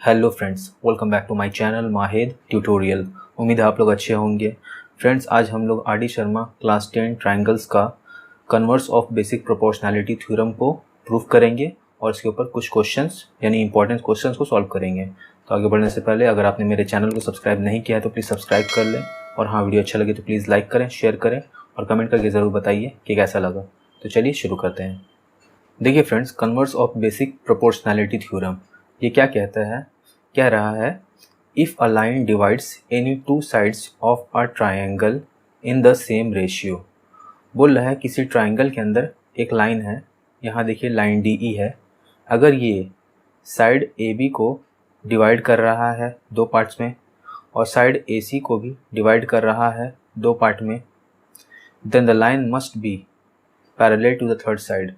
Hello friends, welcome back to my channel Mahid tutorial. उम्मीद है आप लोग अच्छे होंगे। फ्रेंड्स, आज हम लोग R D Sharma class 10 triangles का converse of basic proportionality theorem को प्रूव करेंगे और इसके ऊपर कुछ क्वेश्चंस यानी इंपॉर्टेंट क्वेश्चंस को सॉल्व करेंगे। तो आगे बढ़ने से पहले अगर आपने मेरे चैनल को सब्सक्राइब नहीं किया है तो प्लीज़ सब्सक्राइब कर लें, और हाँ, वीडियो अच्छा लगे तो प्लीज़ लाइक करें, शेयर करें और कमेंट करके ज़रूर बताइए कि कैसा लगा। तो चलिए शुरू करते हैं। देखिए friends, converse of basic proportionality theorem ये क्या कहता है? कह रहा है if a line divides any two sides of a triangle in the same ratio. बोल रहा है किसी ट्रायंगल के अंदर एक लाइन है, यहाँ देखिए लाइन डी ई है। अगर ये साइड ए बी को डिवाइड कर रहा है दो पार्ट्स में और साइड ए सी को भी डिवाइड कर रहा है दो पार्ट में, then the line must be parallel to the third side.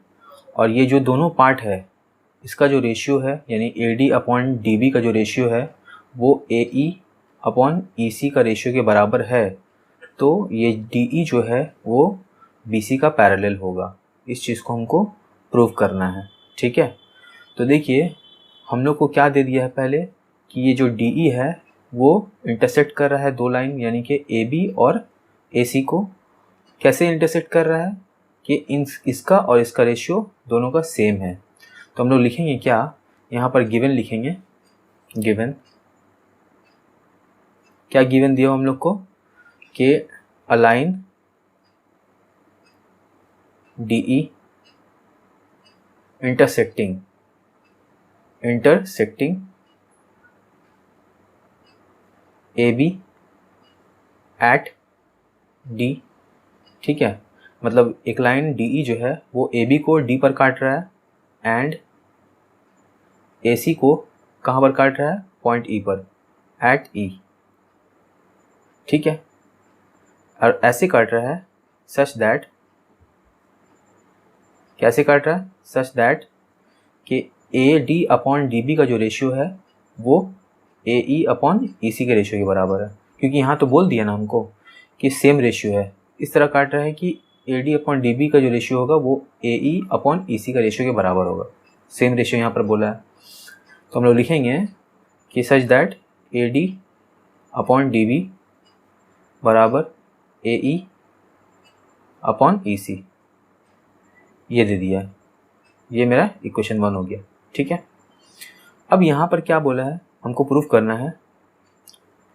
और ये जो दोनों पार्ट है इसका जो रेशियो है यानी A D upon D B का जो रेशियो है वो ए ई अपॉन ई सी का रेशियो के बराबर है। तो ये डी ई जो है वो बी सी का पैरेलल होगा। इस चीज़ को हमको प्रूव करना है, ठीक है। तो देखिए हम लोग को क्या दे दिया है पहले कि ये जो डी ई है वो इंटरसेक्ट कर रहा है दो लाइन यानी कि ए बी और ए सी को। कैसे इंटरसेक्ट कर रहा है कि इसका और इसका रेशियो दोनों का सेम है। तो हम लोग लिखेंगे क्या, यहाँ पर गिवन लिखेंगे। गिवन क्या गिवन दिया हम लोग को कि a line D E intersecting A B at D, ठीक है। मतलब एक लाइन डी ई जो है वो ए बी को डी पर काट रहा है एंड ए सी को कहाँ पर काट रहा है, पॉइंट ई पर, एट ई, ठीक है। और ऐसे काट रहा है सच दैट, कैसे काट रहा है, सच दैट कि A D upon D B का जो रेशियो है वो ए ई अपॉन ई सी के रेशियो के बराबर है। क्योंकि यहाँ तो बोल दिया ना हमको कि सेम रेशियो है, इस तरह काट रहा है कि A D upon D B का जो रेशियो होगा वो ए ई अपॉन ई सी का रेशियो के बराबर होगा। सेम रेशियो यहाँ पर बोला है। तो हम लोग लिखेंगे कि such that A D upon D B बराबर ए ई अपॉन ई सी, ये दे दिया है। ये मेरा इक्वेशन 1 हो गया, ठीक है। अब यहाँ पर क्या बोला है, हमको प्रूफ करना है।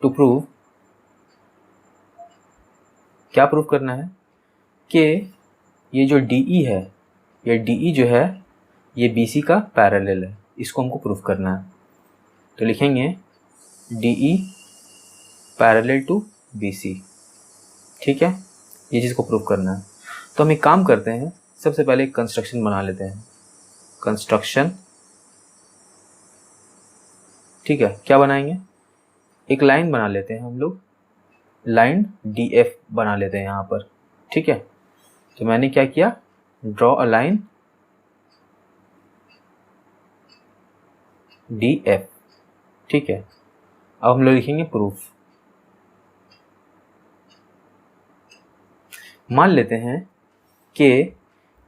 टू प्रूव, क्या प्रूफ करना है कि ये जो डी ई है, ये डी ई जो है ये बी सी का पैरेलल है। इसको हमको प्रूफ करना है। तो लिखेंगे D E parallel to B C, ठीक है। ये चीज़ को प्रूफ करना है। तो हम एक काम करते हैं, सबसे पहले एक कंस्ट्रक्शन बना लेते हैं। कंस्ट्रक्शन, ठीक है। क्या बनाएंगे, एक लाइन बना लेते हैं हम लोग, लाइन डी एफ बना लेते हैं यहाँ पर, ठीक है। तो मैंने क्या किया, draw a line D F, ठीक है। अब हम लोग लिखेंगे प्रूफ। मान लेते हैं कि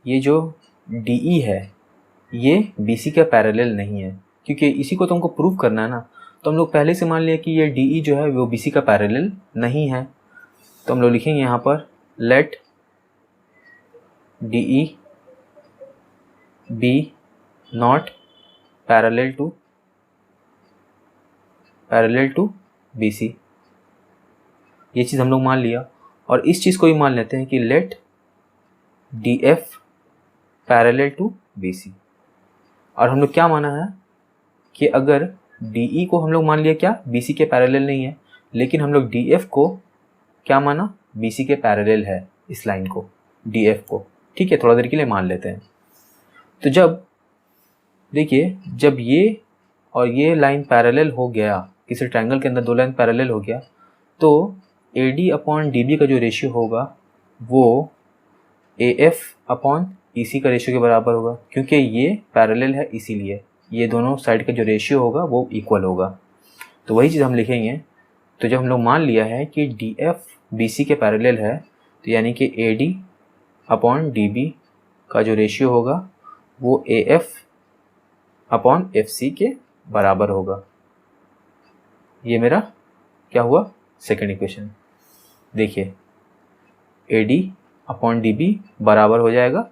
ये जो डी ई है ये बी सी का पैरेलल नहीं है, क्योंकि इसी को तो हमको प्रूव करना है ना। तो हम लोग पहले से मान लिया कि ये डी ई जो है वो बी सी का पैरेलल नहीं है। तो हम लोग लिखेंगे यहाँ पर let D E be not parallel to B C. ये चीज़ हम लोग मान लिया। और इस चीज़ को भी मान लेते हैं कि let D F parallel to B C. और हम लोग क्या माना है कि अगर डी ई को हम लोग मान लिया क्या, बी सी के पैरेलल नहीं है, लेकिन हम लोग डी एफ को क्या माना, बी सी के पैरेलल है। इस लाइन को, डी एफ को, ठीक है, थोड़ा देर के लिए मान लेते हैं। तो जब देखिए, जब ये और ये लाइन पैरेलल हो गया, किसी ट्रायंगल के अंदर दो लाइन पैरेलल हो गया, तो A D upon D B का जो रेशियो होगा वो A F upon E C का रेशियो के बराबर होगा। क्योंकि ये पैरेलल है इसीलिए ये दोनों साइड का जो रेशियो होगा वो इक्वल होगा। तो वही चीज़ हम लिखेंगे। तो जब हम लोग मान लिया है कि डी एफ बी सी के पैरेलल है, तो यानी कि A D upon D B का जो रेशियो होगा वो A F upon F C के बराबर होगा। ये मेरा क्या हुआ, सेकेंड इक्वेशन। देखिए AD अपॉन DB बराबर हो जाएगा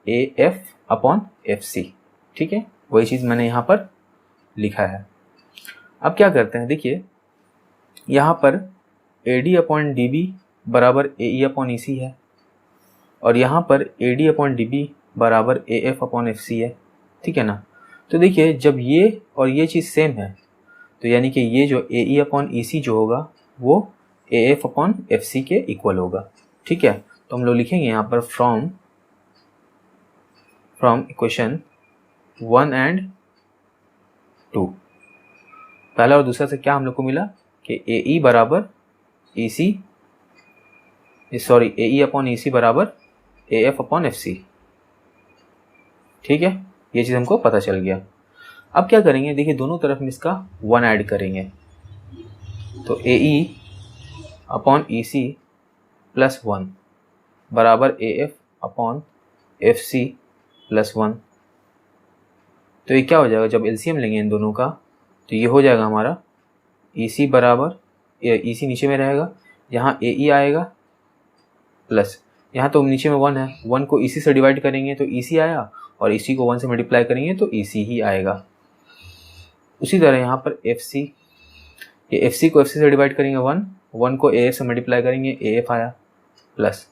AF अपॉन FC। ठीक है, वही चीज़ मैंने यहाँ पर लिखा है। अब क्या करते हैं, देखिए यहाँ पर AD अपॉन DB बराबर AE अपॉन EC है और यहाँ पर AD अपॉन DB बराबर AF अपॉन FC है। ठीक है ना। तो देखिए जब ये और ये चीज़ सेम है तो यानी कि ये जो AE अपॉन EC जो होगा वो AF अपॉन FC के इक्वल होगा। ठीक है, तो हम लोग लिखेंगे यहाँ पर फ्रॉम इक्वेशन 1 एंड 2, पहला और दूसरा से क्या हम लोग को मिला कि AE बराबर EC AE अपॉन EC बराबर AF अपॉन FC। ठीक है, ये चीज़ हमको पता चल गया। अब क्या करेंगे, देखिए दोनों तरफ में इसका 1 ऐड करेंगे तो AE अपॉन EC प्लस 1 बराबर AF अपॉन FC प्लस 1। तो ये क्या हो जाएगा, जब LCM लेंगे इन दोनों का तो ये हो जाएगा हमारा EC बराबर EC नीचे में रहेगा, यहाँ AE आएगा प्लस यहाँ तो नीचे में 1 है, 1 को EC से डिवाइड करेंगे तो EC आया और EC को 1 से मल्टीप्लाई करेंगे तो EC ही आएगा। उसी तरह यहाँ पर FC, ये FC को FC से डिवाइड करेंगे 1 को AF से मल्टीप्लाई करेंगे AF आया प्लस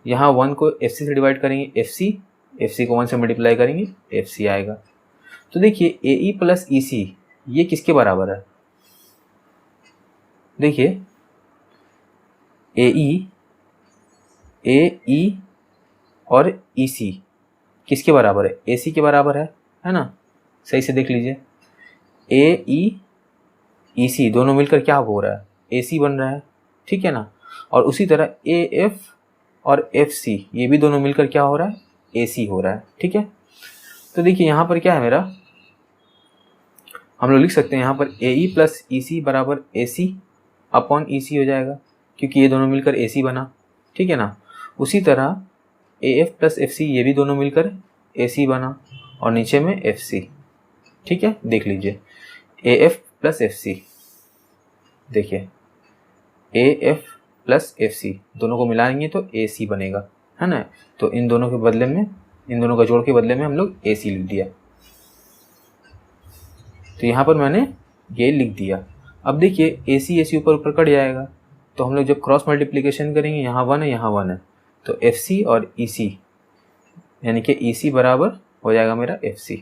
यहाँ 1 को FC से डिवाइड करेंगे FC को 1 से मल्टीप्लाई करेंगे FC आएगा। तो देखिए AE प्लस EC ये किसके बराबर है, देखिए AE और EC किसके बराबर है, AC के बराबर है ना। सही से देख लीजिए AE EC दोनों मिलकर क्या हो रहा है, AC बन रहा है। ठीक है ना। और उसी तरह AF और FC ये भी दोनों मिलकर क्या हो रहा है, AC हो रहा है। ठीक है, तो देखिए यहाँ पर क्या है मेरा, हम लोग लिख सकते हैं यहाँ पर AE प्लस EC बराबर AC अपॉन EC हो जाएगा क्योंकि ये दोनों मिलकर AC बना। ठीक है ना। उसी तरह AF प्लस FC ये भी दोनों मिलकर AC बना और नीचे में FC। ठीक है, देख लीजिए AF प्लस FC, देखिए AF प्लस FC दोनों को मिलाएंगे तो AC बनेगा, है ना। तो इन दोनों के बदले में, इन दोनों का जोड़ के बदले में हम लोग AC लिख दिया। तो यहाँ पर मैंने ये लिख दिया। अब देखिए AC ऊपर ऊपर कट जाएगा तो हम लोग जब क्रॉस मल्टीप्लिकेशन करेंगे यहाँ 1 है यहाँ 1 है तो FC और EC यानी कि EC बराबर हो जाएगा मेरा FC।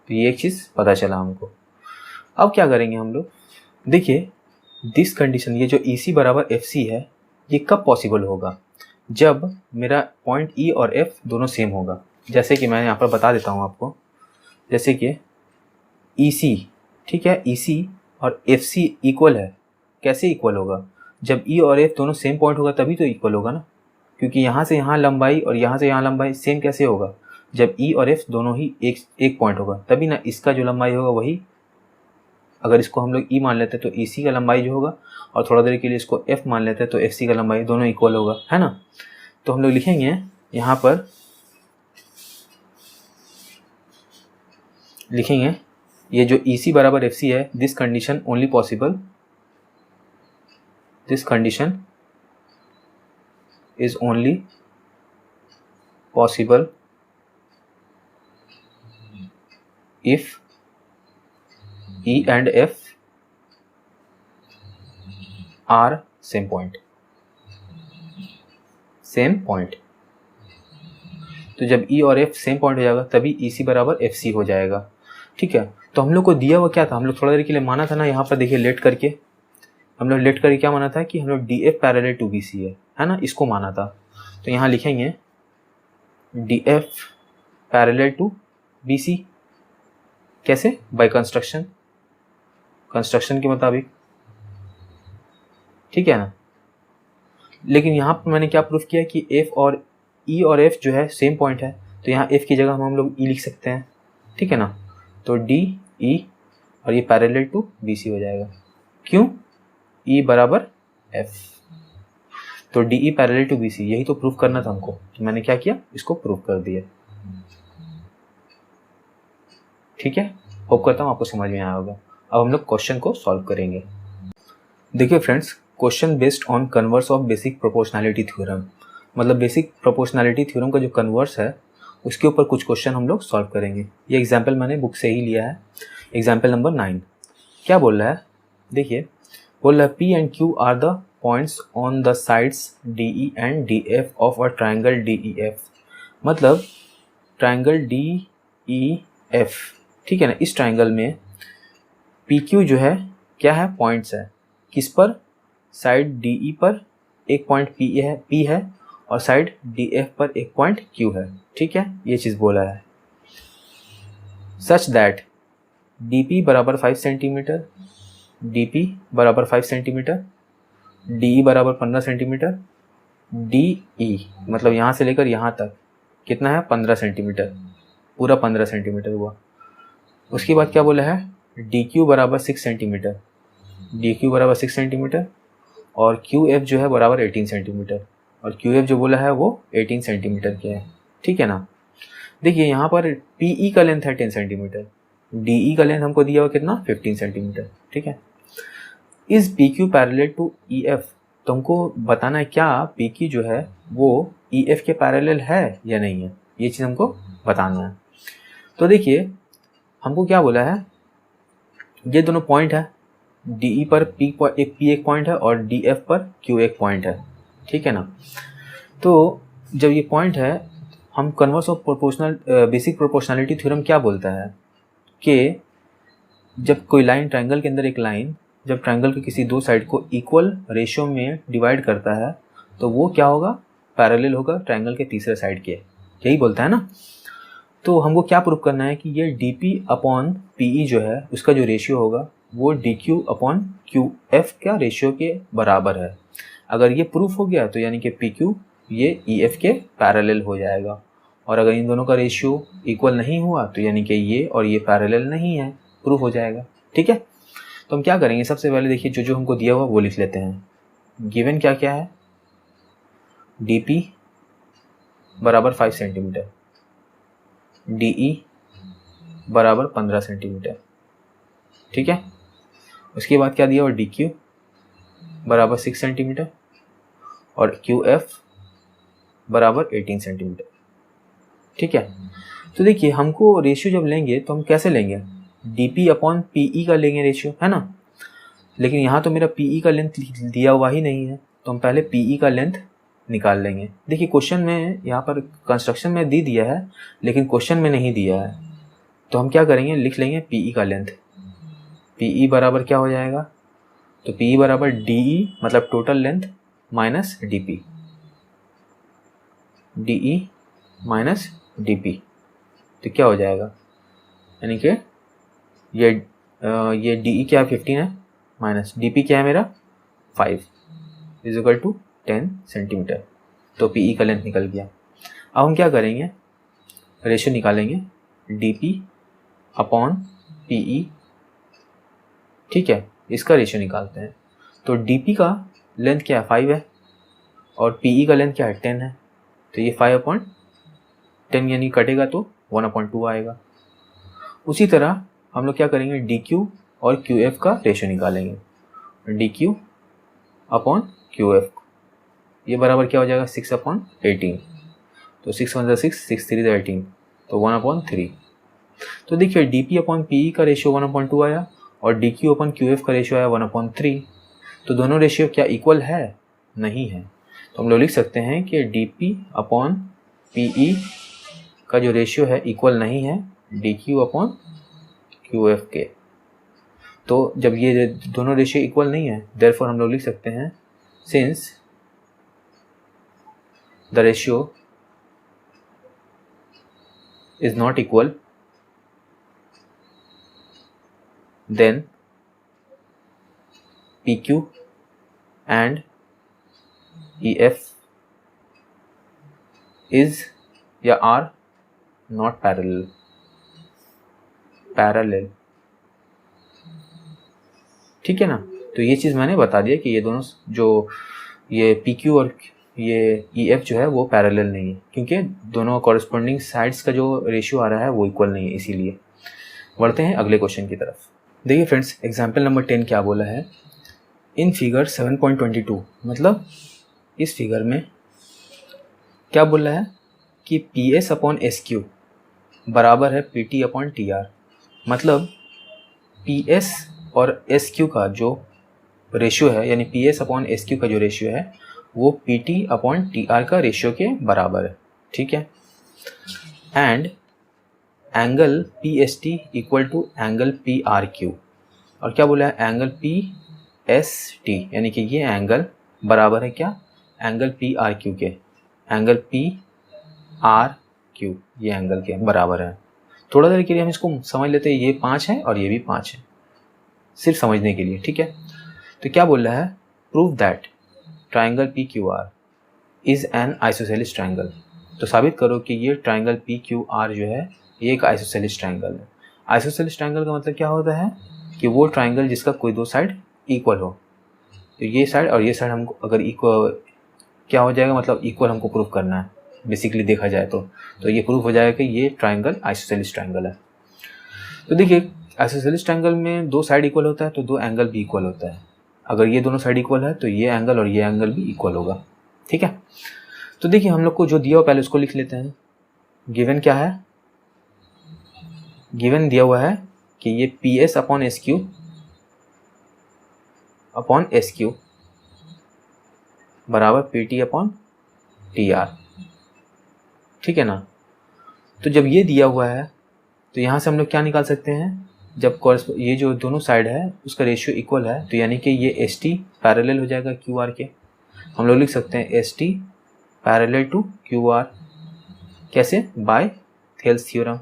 तो ये एक चीज़ पता चला हमको। अब क्या करेंगे हम लोग, देखिए दिस कंडीशन, ये जो EC बराबर FC है ये कब पॉसिबल होगा, जब मेरा पॉइंट E और F दोनों सेम होगा। जैसे कि मैं यहाँ पर बता देता हूँ आपको, जैसे कि EC, ठीक है, EC और FC इक्वल है। कैसे इक्वल होगा, जब E और F दोनों सेम पॉइंट होगा तभी तो इक्वल होगा ना, क्योंकि यहाँ से यहाँ लंबाई और यहाँ से यहाँ लंबाई सेम कैसे होगा, जब E और F दोनों ही एक पॉइंट होगा तभी ना। इसका जो लंबाई होगा वही, अगर इसको हम लोग E मान लेते हैं तो EC का लंबाई जो होगा और थोड़ा देर के लिए इसको F मान लेते हैं तो FC का लंबाई, दोनों इक्वल होगा, है ना। तो हम लोग लिखेंगे यहाँ पर, लिखेंगे ये जो EC बराबर FC है, this condition only possible, this condition is only possible if E and F are same point, same point। तो जब E और F सेम पॉइंट हो जाएगा तभी EC बराबर FC हो जाएगा। ठीक है, तो हम लोग को दिया हुआ क्या था, हम लोग थोड़ा देर के लिए माना था ना, यहाँ पर देखिए लेट करके हम लोग लेट करके क्या माना था कि हम लोग DF पैरेलल टू BC है ना, इसको माना था। तो यहाँ लिखेंगे DF पैरेलल टू BC, कैसे, बाय कंस्ट्रक्शन के मुताबिक। ठीक है ना। लेकिन यहाँ पर मैंने क्या प्रूफ किया कि F और E और F जो है सेम पॉइंट है, तो यहाँ F की जगह हम लोग E लिख सकते हैं। ठीक है ना। तो DE और ये पैरेलल टू BC हो जाएगा, क्यों, E बराबर F। तो DE पैरेलल टू BC, यही तो प्रूफ करना था हमको, तो मैंने क्या किया, इसको प्रूफ कर दिया। ठीक है, होप करता हूँ आपको समझ में आया होगा। अब हम लोग क्वेश्चन को सॉल्व करेंगे। देखिए friends, question based on converse of basic proportionality theorem, मतलब बेसिक प्रोपोर्शनैलिटी थ्योरम का जो कन्वर्स है उसके ऊपर कुछ क्वेश्चन हम लोग सॉल्व करेंगे। ये एग्जाम्पल मैंने बुक से ही लिया है। एग्जाम्पल नंबर 9 क्या बोल रहा है, देखिए बोल रहा है P and Q are the points on the sides DE and DF of a triangle DEF, मतलब ट्राइंगल DEF, ठीक है ना। इस ट्राइंगल में PQ जो है क्या है, पॉइंट्स है। किस पर, साइड DE पर एक पॉइंट P है और साइड DF पर एक पॉइंट Q है, ठीक है। ये चीज़ बोला है। सच दैट DP बराबर 5 सेंटीमीटर, DP बराबर 5 सेंटीमीटर, DE बराबर 15 सेंटीमीटर, DE मतलब यहाँ से लेकर यहाँ तक कितना है, 15 सेंटीमीटर, पूरा 15 सेंटीमीटर हुआ। उसके बाद क्या बोला है, DQ बराबर 6 सेंटीमीटर, DQ बराबर 6 सेंटीमीटर और QF जो है बराबर 18 सेंटीमीटर, और QF जो बोला है वो 18 सेंटीमीटर के है, ठीक है ना। देखिए यहाँ पर PE का लेंथ है 10 सेंटीमीटर, DE का लेंथ हमको दिया हुआ कितना, 15 सेंटीमीटर, ठीक है। Is PQ parallel to EF, तो हमको बताना है क्या PQ जो है वो EF के पैरेलल है या नहीं है, ये चीज़ हमको बताना है। तो देखिए हमको क्या बोला है, ये दोनों पॉइंट है, DE पर P एक पॉइंट है और DF पर Q एक पॉइंट है, ठीक है ना। तो जब ये पॉइंट है, हम converse of basic proportionality theorem क्या बोलता है कि जब कोई लाइन, ट्रायंगल के अंदर एक लाइन जब ट्रायंगल के किसी दो साइड को इक्वल रेशियो में डिवाइड करता है तो वो क्या होगा, पैरेलल होगा ट्रायंगल के तीसरे साइड के, यही बोलता है ना। तो हमको क्या प्रूव करना है कि ये DP अपॉन PE जो है उसका जो रेशियो होगा वो DQ अपॉन QF का रेशियो के बराबर है। अगर ये प्रूफ हो गया तो यानी कि PQ ये EF के पैरेलल हो जाएगा, और अगर इन दोनों का रेशियो इक्वल नहीं हुआ तो यानी कि ये और ये पैरेलल नहीं है, प्रूफ हो जाएगा, ठीक है। तो हम क्या करेंगे, सबसे पहले देखिए जो हमको दिया हुआ वो लिख लेते हैं। गिवन क्या क्या है, DP बराबर 5 सेंटीमीटर, DE बराबर 15 सेंटीमीटर, ठीक है। उसके बाद क्या दिया हुआ, DQ बराबर 6 सेंटीमीटर और QF बराबर 18 सेंटीमीटर, ठीक है। तो देखिए हमको रेशियो जब लेंगे तो हम कैसे लेंगे, DP अपॉन PE का लेंगे रेशियो, है ना। लेकिन यहाँ तो मेरा PE का लेंथ दिया हुआ ही नहीं है, तो हम पहले PE का लेंथ निकाल लेंगे। देखिए क्वेश्चन में यहाँ पर कंस्ट्रक्शन में दे दिया है लेकिन क्वेश्चन में नहीं दिया है, तो हम क्या करेंगे, लिख लेंगे PE का लेंथ। PE बराबर क्या हो जाएगा, तो PE बराबर DE मतलब total length minus DP, DE minus DP, तो क्या हो जाएगा, यानी कि ये DE क्या है 15 है, माइनस DP क्या है मेरा 5 इज इक्वल टू 10 सेंटीमीटर, तो PE का लेंथ निकल गया। अब हम क्या करेंगे, रेशियो निकालेंगे DP अपॉन PE, ठीक है, इसका रेशियो निकालते हैं। तो DP का लेंथ क्या है 5 है और PE का लेंथ क्या है 10 है, तो ये 5/10 यानी कटेगा तो 1/2 आएगा। उसी तरह हम लोग क्या करेंगे, DQ और QF का रेशियो निकालेंगे, DQ अपॉन QF, ये बराबर क्या हो जाएगा 6/18, तो 6 1 6 6 3 18, तो 1/3। तो देखिए DP अपॉन PE का रेशियो 1/2 आया और DQ अपॉन QF का रेशियो आया 1/3, तो दोनों रेशियो क्या इक्वल है, नहीं है। तो हम लोग लिख सकते हैं कि DP अपॉन PE का जो रेशियो है इक्वल नहीं है DQ अपॉन QF के। तो जब ये दोनों रेशियो इक्वल नहीं है, देयरफॉर हम लोग लिख सकते हैं since the ratio is not equal then PQ and EF is या are not parallel, ठीक है ना। तो ये चीज़ मैंने बता दिया कि ये दोनों जो ये PQ और ये EF जो है वो पैरेलल नहीं है, क्योंकि दोनों कॉरस्पॉन्डिंग साइड्स का जो रेशियो आ रहा है वो इक्वल नहीं है, इसीलिए। बढ़ते हैं अगले क्वेश्चन की तरफ। देखिए फ्रेंड्स, एग्जाम्पल नंबर 10 क्या बोला है, इन फिगर 7.22, मतलब इस फिगर में क्या बोला है कि P S upon S Q बराबर है P T upon T R. मतलब पी एस और एस क्यू का जो रेशियो है, यानी P S upon S Q का जो रेशियो है वो P T upon T R का रेशियो के बराबर है, ठीक है। And angle P S T equal to angle P R Q, और क्या बोला है, एंगल पी एस टी, यानी कि ये एंगल बराबर है क्या, एंगल पी आर क्यू के, एंगल पी आर क्यू ये एंगल के बराबर है। थोड़ा देर के लिए हम इसको समझ लेते हैं, ये 5 है और ये भी 5 है, सिर्फ समझने के लिए, ठीक है। तो क्या बोल रहा है, prove that triangle P Q R is an isosceles triangle. तो साबित करो कि ये ट्राइंगल पी क्यू आर जो है ये एक आइसोसेलिस ट्राइंगल है। आइसोसेलिस ट्राइंगल का मतलब क्या होता है कि वो ट्राइंगल जिसका कोई दो साइड इक्वल हो। तो ये साइड और ये साइड हमको अगर इक्वल क्या हो जाएगा, मतलब इक्वल हमको प्रूव करना है बेसिकली देखा जाए तो ये प्रूव हो जाएगा कि ये ट्राइंगल आइसोसेलिस ट्राइंगल है। तो देखिए, आइसोसेलिस ट्राइंगल में दो साइड इक्वल होता है तो दो एंगल भी इक्वल होता है। अगर ये दोनों साइड इक्वल है तो ये एंगल और ये एंगल भी इक्वल होगा, ठीक है। तो देखिए, हम लोग को जो दिया हुआ पहले उसको लिख लेते हैं। गिवन क्या है, गिवन दिया हुआ है कि ये P S upon S Q बराबर P T upon T R, ठीक है ना। तो जब ये दिया हुआ है तो यहाँ से हम लोग क्या निकाल सकते हैं, जब ये जो दोनों साइड है उसका रेशियो इक्वल है तो यानी कि ये एस टी पैरेलल हो जाएगा क्यू आर के। हम लोग लिख सकते हैं S T parallel to Q R, कैसे, by Thales theorem,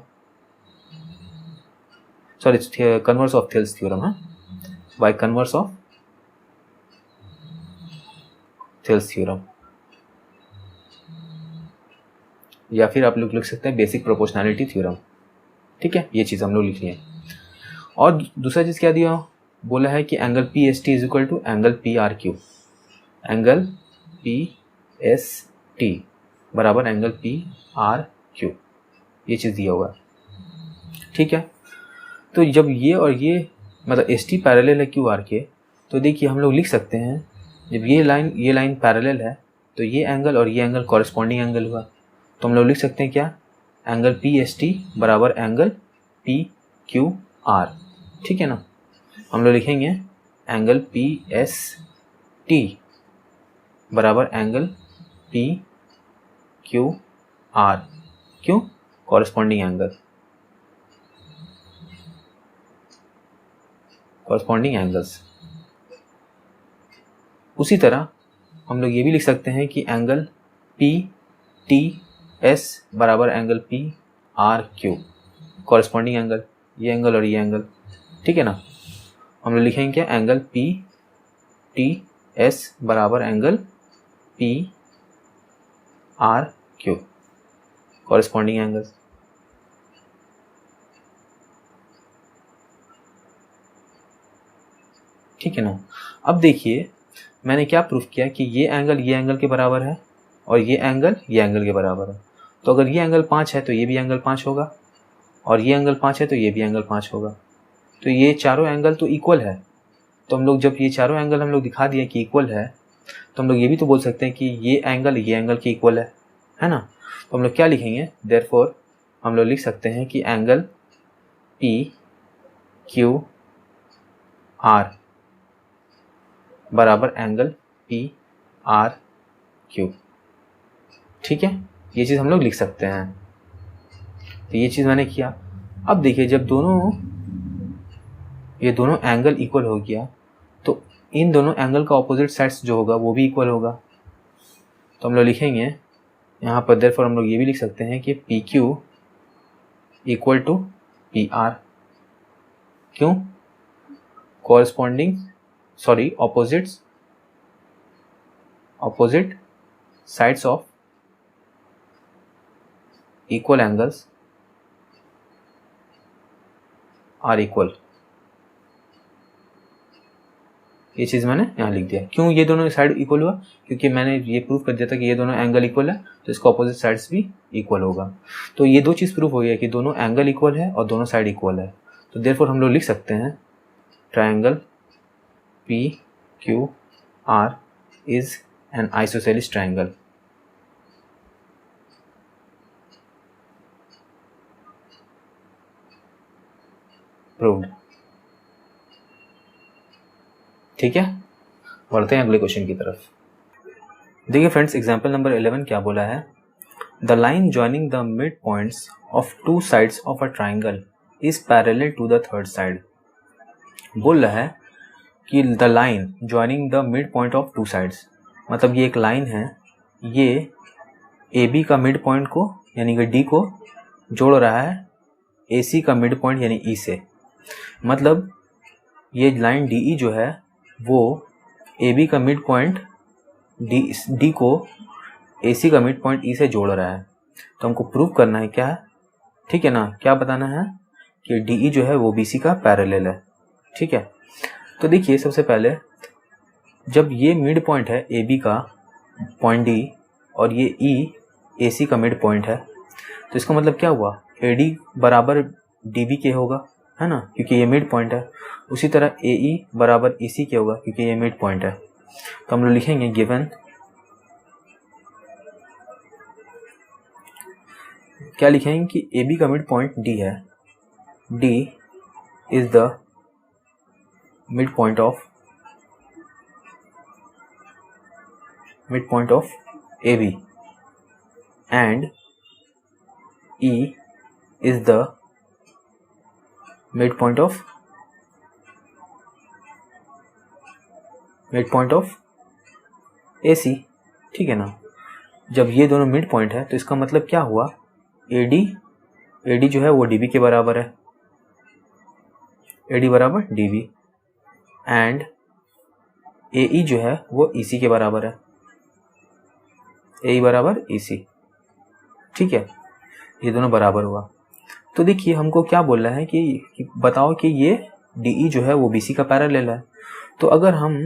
sorry converse of Thales theorem, है by converse of Thales theorem, या फिर आप लोग लिख सकते हैं बेसिक प्रोपोर्शनैलिटी थ्योरम, ठीक है। ये चीज़ हम लोग लिख लिए। और दूसरा चीज़ क्या दिया, बोला है कि angle P S T is equal to angle P R Q, angle P S T बराबर एंगल पी आर क्यू, ये चीज़ दिया हुआ है, ठीक है। तो जब ये और ये मतलब एस टी पैरेलल है क्यू आर के, तो देखिए हम लोग लिख सकते हैं जब ये लाइन पैरेलल है तो ये एंगल और ये एंगल कॉरेस्पॉन्डिंग एंगल हुआ। तो हम लोग लिख सकते हैं क्या, एंगल पी एस टी बराबर एंगल पी क्यू आर, ठीक है ना। हम लोग लिखेंगे एंगल पी एस टी बराबर एंगल पी क्यू आर, क्यों, कॉरेस्पॉन्डिंग एंगल्स। उसी तरह हम लोग ये भी लिख सकते हैं कि एंगल पी टी एस बराबर angle P R Q, corresponding angle, ये एंगल और ये एंगल, ठीक है ना। हम लोग लिखेंगे क्या, एंगल पी टी एस बराबर angle P R Q, corresponding angles, ठीक है ना। अब देखिए मैंने क्या प्रूफ किया कि ये एंगल के बराबर है और ये एंगल के बराबर है। तो अगर ये एंगल 5 है तो ये भी एंगल 5 होगा, और ये एंगल 5 है तो ये भी एंगल 5 होगा। तो ये चारों एंगल तो इक्वल है। तो हम लोग जब ये चारों एंगल हम लोग दिखा दिए कि इक्वल है, तो हम लोग ये भी तो बोल सकते हैं कि ये एंगल के इक्वल है ना। तो हम लोग क्या लिखेंगे, देयरफॉर हम लोग लिख सकते हैं कि एंगल पी क्यू आर बराबर एंगल पी आर क्यू, ठीक है। ये चीज़ हम लोग लिख सकते हैं। तो ये चीज़ मैंने किया। अब देखिए, जब ये दोनों एंगल इक्वल हो गया तो इन दोनों एंगल का ऑपोजिट साइड्स जो होगा वो भी इक्वल होगा। तो हम लोग लिखेंगे यहाँ पर, देयरफॉर हम लोग ये भी लिख सकते हैं कि P Q equal to P R, क्यों, opposite sides of equal angles are equal। ये चीज़ मैंने यहाँ लिख दिया। क्यों ये दोनों साइड इक्वल हुआ, क्योंकि मैंने ये प्रूफ कर दिया था कि ये दोनों एंगल इक्वल है तो इसका ऑपोजिट साइड्स भी इक्वल होगा। तो ये दो चीज़ प्रूफ हो गया कि दोनों एंगल इक्वल है और दोनों साइड इक्वल है। तो देयरफॉर हम लोग लिख सकते हैं triangle PQR is an isosceles triangle. Proved. ठीक है, बढ़ते हैं अगले क्वेश्चन की तरफ। देखिए फ्रेंड्स, एग्जाम्पल नंबर 11 क्या बोला है। The line joining the mid points of two sides of a triangle is parallel to the third side. बोल रहा है कि the line joining the mid point of two sides, मतलब ये एक लाइन है, ये ए बी का मिड पॉइंट को यानी कि डी को जोड़ रहा है ए सी का मिड पॉइंट यानी ई से। मतलब ये लाइन डी ई जो है वो ए बी का मिड पॉइंट डी को ए सी का मिड पॉइंट ई से जोड़ रहा है। तो हमको प्रूव करना है क्या है, ठीक है ना, क्या बताना है कि डी ई जो है वो बी सी का पैरेलल है। ठीक है, तो देखिए सबसे पहले जब ये मिड पॉइंट है ए बी का पॉइंट डी और ये ई ए सी का मिड पॉइंट है, तो इसका मतलब क्या हुआ, ए डी बराबर डी बी के होगा, है ना, क्योंकि ये मिड पॉइंट है। उसी तरह ए ई बराबर ई सी के होगा क्योंकि ये मिड पॉइंट है। तो हम लोग लिखेंगे गिवन, क्या लिखेंगे कि ए बी का मिड पॉइंट डी है, D is the mid point of A B and E is the mid point of A C. ठीक है ना, जब ये दोनों मिड पॉइंट है तो इसका मतलब क्या हुआ, ए डी जो है वो डी बी के बराबर है, ए डी बराबर डी बी, एंड ए ई जो है वो ई सी के बराबर है, ए ई बराबर ई सी। ठीक है, ये दोनों बराबर हुआ। तो देखिए हमको क्या बोल रहा है कि बताओ कि ये डी ई जो है वो बी सी का पैरेलल है। तो अगर हम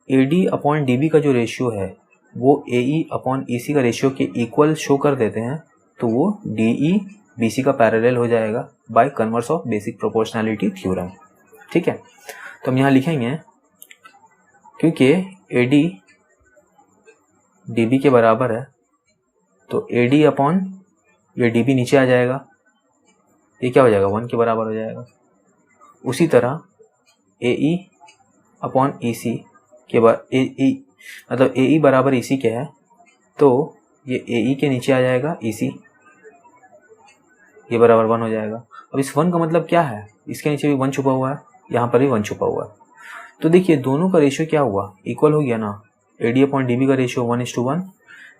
A D upon D B का जो रेशियो है वो ए ई अपॉन ई सी का रेशियो के इक्वल शो कर देते हैं तो वो डी ई बी सी का पैरेलल हो जाएगा bye converse of basic proportionality theorem. ठीक है, तो हम यहाँ लिखेंगे क्योंकि ए डी डी बी के बराबर है तो ए डी अपॉन ये डी बी नीचे आ जाएगा, ये क्या हो जाएगा 1 के बराबर हो जाएगा। उसी तरह ए ई अपॉन ई सी के मतलब ए ई बराबर ई सी के है तो ये ए ई के नीचे आ जाएगा ई सी, ये बराबर 1 हो जाएगा। अब इस 1 का मतलब क्या है, इसके नीचे भी 1 छुपा हुआ है, यहाँ पर भी 1 छुपा हुआ है। तो देखिए दोनों का रेशियो क्या हुआ, इक्वल हो गया ना। A D upon D B का ratio 1:1,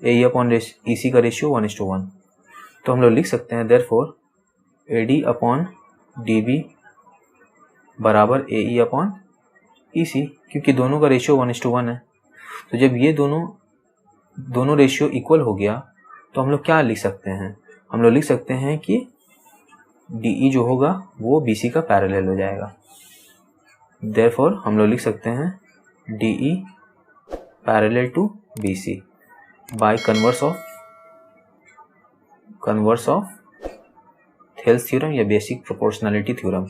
A E upon E C का रेशियो 1:1। तो हम लोग लिख सकते हैं therefore A D upon D B बराबर ए ई अपॉन ई सी, क्योंकि दोनों का रेशियो 1:1 है। तो जब ये दोनों रेशियो इक्वल हो गया तो हम लोग क्या लिख सकते हैं, हम लोग लिख सकते हैं कि डी ई जो होगा वो बी सी का पैरेलल हो जाएगा। देयरफॉर हम लोग लिख सकते हैं D E parallel to B C by converse of Thales theorem या बेसिक प्रोपोर्शनैलिटी थ्योरम।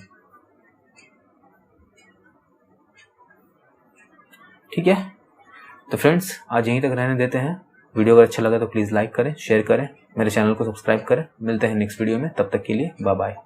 ठीक है, तो फ्रेंड्स आज यहीं तक रहने देते हैं। वीडियो अगर अच्छा लगा तो प्लीज़ लाइक करें, शेयर करें, मेरे चैनल को सब्सक्राइब करें। मिलते हैं नेक्स्ट वीडियो में, तब तक के लिए बाय बाय।